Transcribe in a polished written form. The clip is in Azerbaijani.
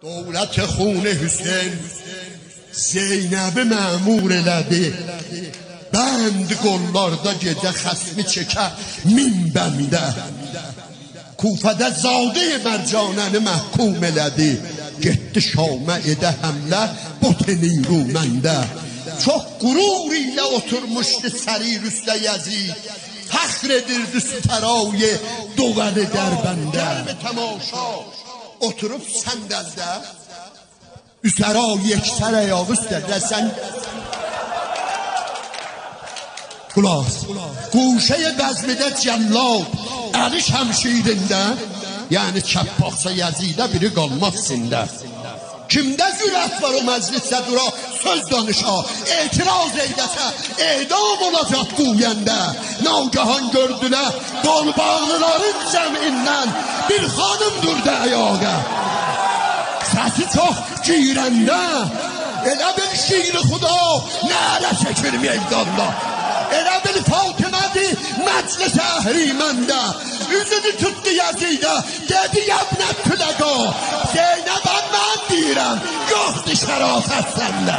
دولت خون حسین Zeynəbi məmur elədi. Bənd qollarda gecə xəsmi çəkə min bəndə. Kufədə Zadə-i Mərcanəni məhkum elədi. Getdi Şamə edə həmlə bot-i-niru məndə. Çox qurur ilə oturmuşdu sərir üstə Yəzid. Fəxr edirdi sütərayı dovəli Dərbəndə. Gəlmi təmaşa oturub səndəldə Üsərayı yeksər ayağı üstədə sən Qulas Quşəyə bəzmidə cəllad Əli şəmşirində Yəni çəppaxsa Yəzidə biri qalmaz sində. Kimdə zürət var o məclisdə dura söz danışa etiraz eydəsə edam olacaq quyəndə. Navgahan gördülər qolbağlıların cəmindən bir xanım durdu ayağa. Səsi çox girəndə elə bir şiir xuda nələ çəkir meydanda. Elə bir Fatimədir məclis əhriməndə. Üzünü tutdu Yəzidə dedi yəbnət tüləqa Zeynəbən mən deyirəm yoxdur şərafət səndə.